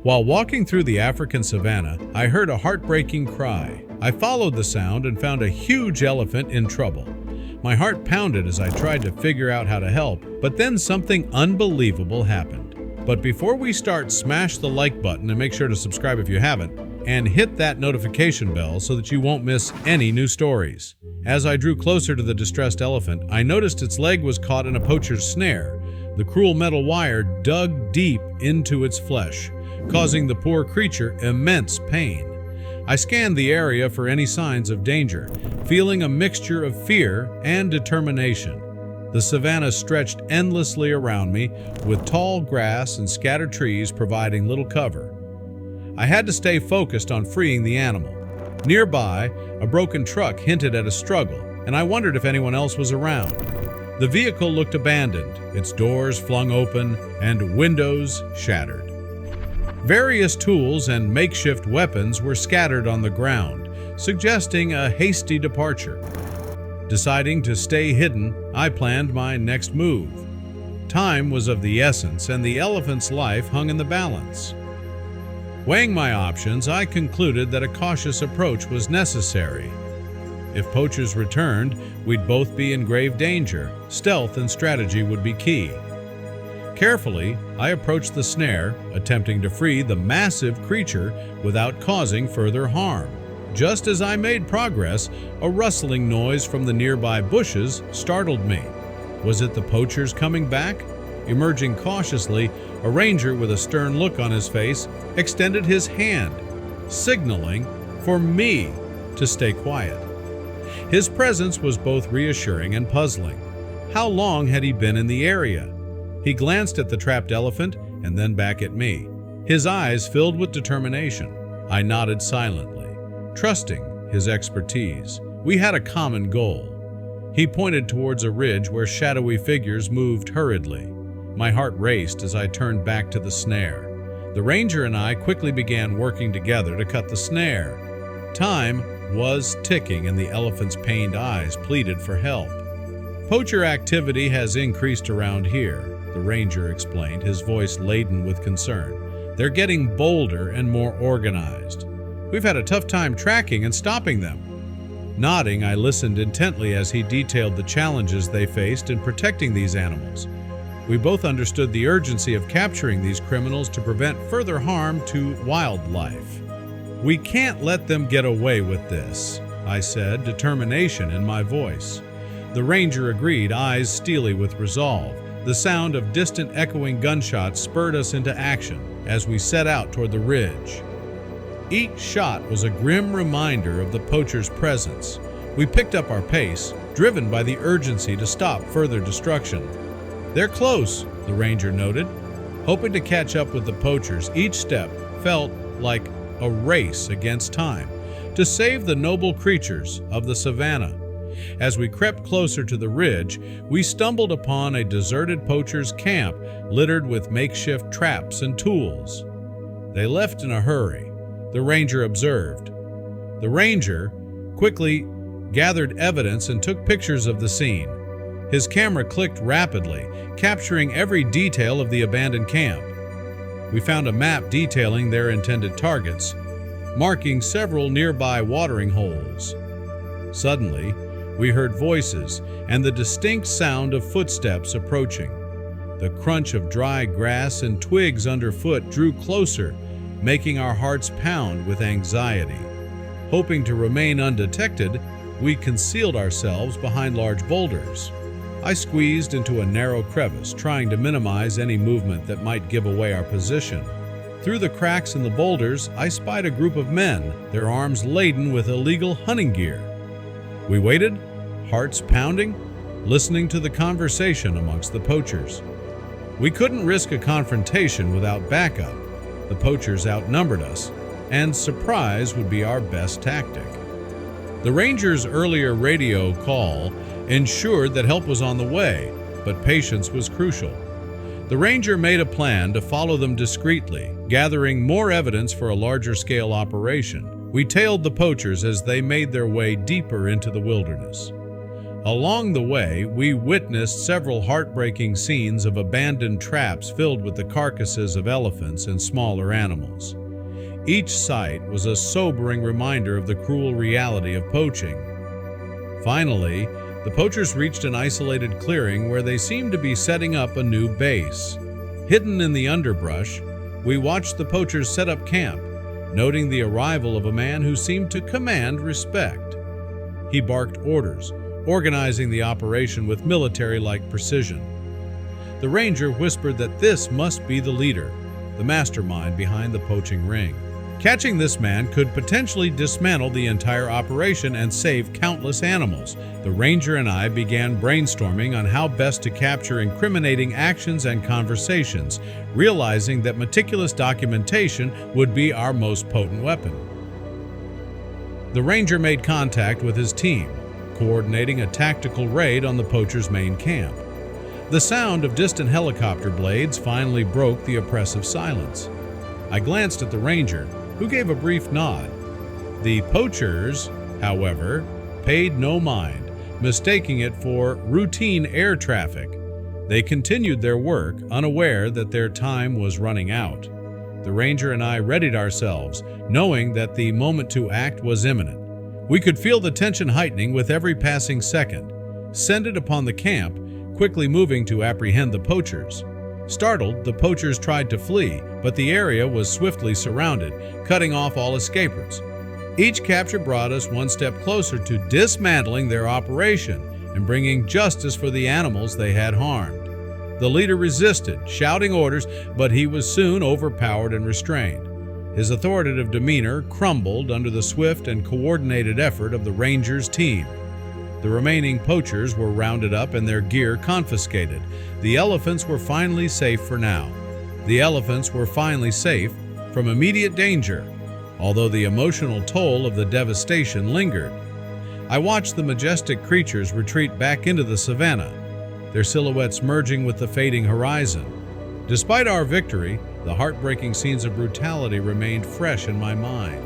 While walking through the African savannah, I heard a heartbreaking cry. I followed the sound and found a huge elephant in trouble. My heart pounded as I tried to figure out how to help, but then something unbelievable happened. But before we start, smash the like button and make sure to subscribe if you haven't, and hit that notification bell so that you won't miss any new stories. As I drew closer to the distressed elephant, I noticed its leg was caught in a poacher's snare. The cruel metal wire dug deep into its flesh, causing the poor creature immense pain. I scanned the area for any signs of danger, feeling a mixture of fear and determination. The savannah stretched endlessly around me, with tall grass and scattered trees providing little cover. I had to stay focused on freeing the animal. Nearby, a broken truck hinted at a struggle, and I wondered if anyone else was around. The vehicle looked abandoned, its doors flung open and windows shattered. Various tools and makeshift weapons were scattered on the ground, suggesting a hasty departure. Deciding to stay hidden, I planned my next move. Time was of the essence, and the elephant's life hung in the balance. Weighing my options, I concluded that a cautious approach was necessary. If poachers returned, we'd both be in grave danger. Stealth and strategy would be key. Carefully, I approached the snare, attempting to free the massive creature without causing further harm. Just as I made progress, a rustling noise from the nearby bushes startled me. Was it the poachers coming back? Emerging cautiously, a ranger with a stern look on his face extended his hand, signaling for me to stay quiet. His presence was both reassuring and puzzling. How long had he been in the area? He glanced at the trapped elephant and then back at me, his eyes filled with determination. I nodded silently, trusting his expertise. We had a common goal. He pointed towards a ridge where shadowy figures moved hurriedly. My heart raced as I turned back to the snare. The ranger and I quickly began working together to cut the snare. Time was ticking and the elephant's pained eyes pleaded for help. Poacher activity has increased around here, the ranger explained, his voice laden with concern. They're getting bolder and more organized. We've had a tough time tracking and stopping them. Nodding, I listened intently as he detailed the challenges they faced in protecting these animals. We both understood the urgency of capturing these criminals to prevent further harm to wildlife. We can't let them get away with this, I said, determination in my voice. The ranger agreed, eyes steely with resolve. The sound of distant echoing gunshots spurred us into action as we set out toward the ridge. Each shot was a grim reminder of the poacher's presence. We picked up our pace, driven by the urgency to stop further destruction. They're close, the ranger noted. Hoping to catch up with the poachers, each step felt like a race against time to save the noble creatures of the savannah. As we crept closer to the ridge, we stumbled upon a deserted poacher's camp littered with makeshift traps and tools. They left in a hurry, the ranger observed. The ranger quickly gathered evidence and took pictures of the scene. His camera clicked rapidly, capturing every detail of the abandoned camp. We found a map detailing their intended targets, marking several nearby watering holes. Suddenly, we heard voices and the distinct sound of footsteps approaching. The crunch of dry grass and twigs underfoot drew closer, making our hearts pound with anxiety. Hoping to remain undetected, we concealed ourselves behind large boulders. I squeezed into a narrow crevice, trying to minimize any movement that might give away our position. Through the cracks in the boulders, I spied a group of men, their arms laden with illegal hunting gear. We waited, hearts pounding, listening to the conversation amongst the poachers. We couldn't risk a confrontation without backup. The poachers outnumbered us, and surprise would be our best tactic. The ranger's earlier radio call ensured that help was on the way, but patience was crucial. The ranger made a plan to follow them discreetly, gathering more evidence for a larger-scale operation. We tailed the poachers as they made their way deeper into the wilderness. Along the way, we witnessed several heartbreaking scenes of abandoned traps filled with the carcasses of elephants and smaller animals. Each sight was a sobering reminder of the cruel reality of poaching. Finally, the poachers reached an isolated clearing where they seemed to be setting up a new base. Hidden in the underbrush, we watched the poachers set up camp, noting the arrival of a man who seemed to command respect. He barked orders, organizing the operation with military-like precision. The ranger whispered that this must be the leader, the mastermind behind the poaching ring. Catching this man could potentially dismantle the entire operation and save countless animals. The ranger and I began brainstorming on how best to capture incriminating actions and conversations, realizing that meticulous documentation would be our most potent weapon. The ranger made contact with his team, coordinating a tactical raid on the poachers' main camp. The sound of distant helicopter blades finally broke the oppressive silence. I glanced at the ranger, who gave a brief nod. The poachers, however, paid no mind, mistaking it for routine air traffic. They continued their work, unaware that their time was running out. The ranger and I readied ourselves, knowing that the moment to act was imminent. We could feel the tension heightening with every passing second. Centered upon the camp, quickly moving to apprehend the poachers. Startled, the poachers tried to flee, but the area was swiftly surrounded, cutting off all escapers. Each capture brought us one step closer to dismantling their operation and bringing justice for the animals they had harmed. The leader resisted, shouting orders, but he was soon overpowered and restrained. His authoritative demeanor crumbled under the swift and coordinated effort of the Rangers' team. The remaining poachers were rounded up and their gear confiscated. The elephants were finally safe for now. The elephants were finally safe from immediate danger, although the emotional toll of the devastation lingered. I watched the majestic creatures retreat back into the savannah, their silhouettes merging with the fading horizon. Despite our victory, the heartbreaking scenes of brutality remained fresh in my mind.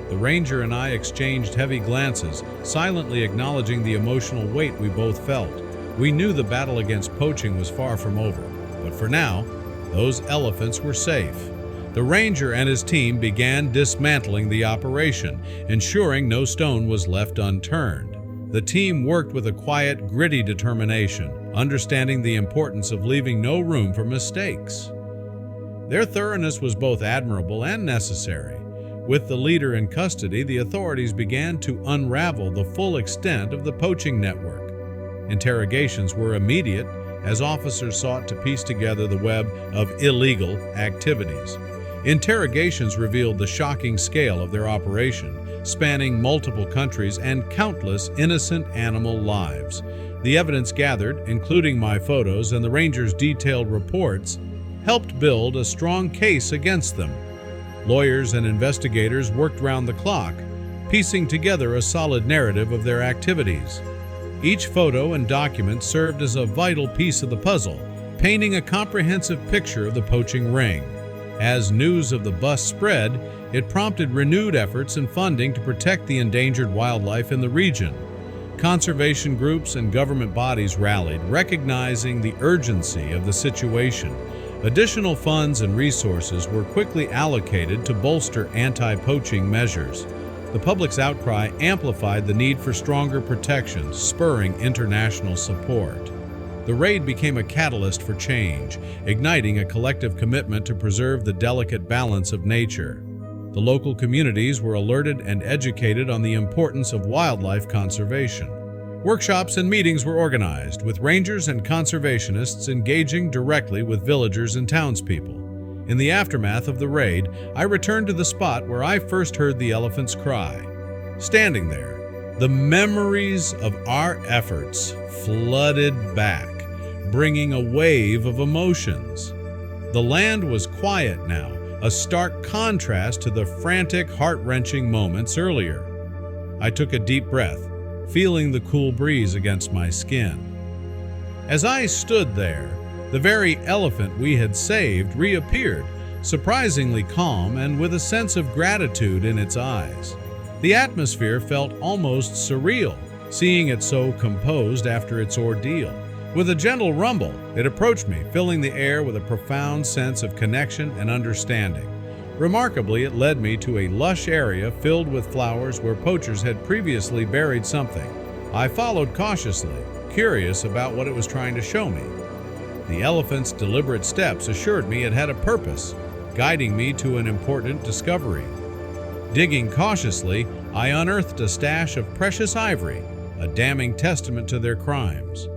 The ranger and I exchanged heavy glances, silently acknowledging the emotional weight we both felt. We knew the battle against poaching was far from over, but for now, those elephants were safe. The ranger and his team began dismantling the operation, ensuring no stone was left unturned. The team worked with a quiet, gritty determination, understanding the importance of leaving no room for mistakes. Their thoroughness was both admirable and necessary. With the leader in custody, the authorities began to unravel the full extent of the poaching network. Interrogations were immediate as officers sought to piece together the web of illegal activities. Interrogations revealed the shocking scale of their operation, spanning multiple countries and countless innocent animal lives. The evidence gathered, including my photos and the Rangers' detailed reports, helped build a strong case against them. Lawyers and investigators worked round the clock, piecing together a solid narrative of their activities. Each photo and document served as a vital piece of the puzzle, painting a comprehensive picture of the poaching ring. As news of the bust spread, it prompted renewed efforts and funding to protect the endangered wildlife in the region. Conservation groups and government bodies rallied, recognizing the urgency of the situation. Additional funds and resources were quickly allocated to bolster anti-poaching measures. The public's outcry amplified the need for stronger protections, spurring international support. The raid became a catalyst for change, igniting a collective commitment to preserve the delicate balance of nature. The local communities were alerted and educated on the importance of wildlife conservation. Workshops and meetings were organized, with rangers and conservationists engaging directly with villagers and townspeople. In the aftermath of the raid, I returned to the spot where I first heard the elephants cry. Standing there, the memories of our efforts flooded back, bringing a wave of emotions. The land was quiet now, a stark contrast to the frantic, heart-wrenching moments earlier. I took a deep breath, feeling the cool breeze against my skin. As I stood there, the very elephant we had saved reappeared, surprisingly calm and with a sense of gratitude in its eyes. The atmosphere felt almost surreal, seeing it so composed after its ordeal. With a gentle rumble, it approached me, filling the air with a profound sense of connection and understanding. Remarkably, it led me to a lush area filled with flowers where poachers had previously buried something. I followed cautiously, curious about what it was trying to show me. The elephant's deliberate steps assured me it had a purpose, guiding me to an important discovery. Digging cautiously, I unearthed a stash of precious ivory, a damning testament to their crimes.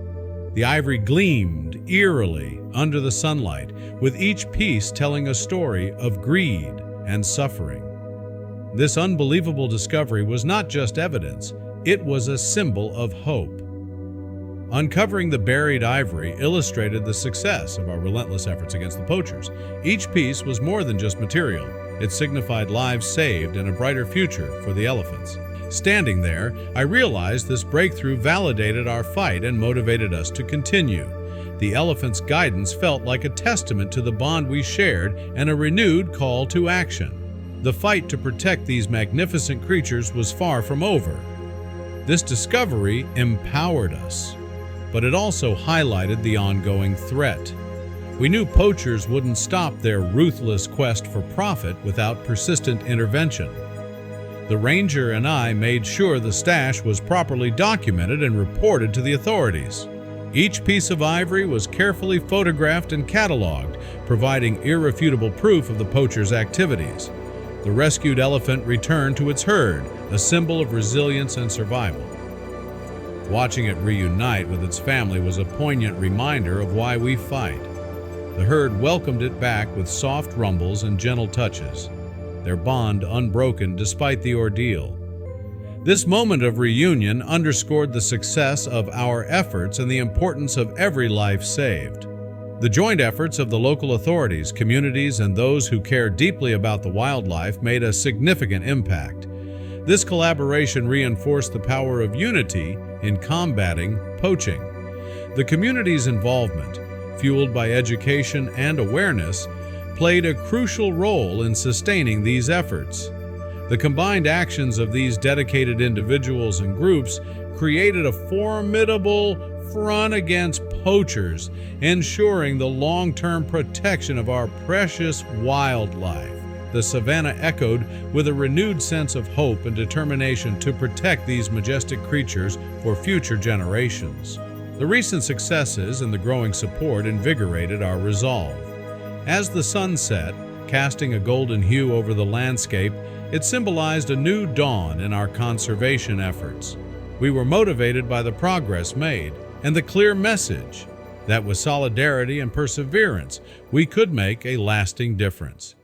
The ivory gleamed eerily under the sunlight, with each piece telling a story of greed and suffering. This unbelievable discovery was not just evidence, it was a symbol of hope. Uncovering the buried ivory illustrated the success of our relentless efforts against the poachers. Each piece was more than just material. It signified lives saved and a brighter future for the elephants. Standing there, I realized this breakthrough validated our fight and motivated us to continue. The elephant's guidance felt like a testament to the bond we shared and a renewed call to action. The fight to protect these magnificent creatures was far from over. This discovery empowered us, but it also highlighted the ongoing threat. We knew poachers wouldn't stop their ruthless quest for profit without persistent intervention. The ranger and I made sure the stash was properly documented and reported to the authorities. Each piece of ivory was carefully photographed and cataloged, providing irrefutable proof of the poachers' activities. The rescued elephant returned to its herd, a symbol of resilience and survival. Watching it reunite with its family was a poignant reminder of why we fight. The herd welcomed it back with soft rumbles and gentle touches, their bond unbroken despite the ordeal. This moment of reunion underscored the success of our efforts and the importance of every life saved. The joint efforts of the local authorities, communities, and those who care deeply about the wildlife made a significant impact. This collaboration reinforced the power of unity in combating poaching. The community's involvement, fueled by education and awareness, played a crucial role in sustaining these efforts. The combined actions of these dedicated individuals and groups created a formidable front against poachers, ensuring the long-term protection of our precious wildlife. The savannah echoed with a renewed sense of hope and determination to protect these majestic creatures for future generations. The recent successes and the growing support invigorated our resolve. As the sun set, casting a golden hue over the landscape, it symbolized a new dawn in our conservation efforts. We were motivated by the progress made and the clear message that with solidarity and perseverance, we could make a lasting difference.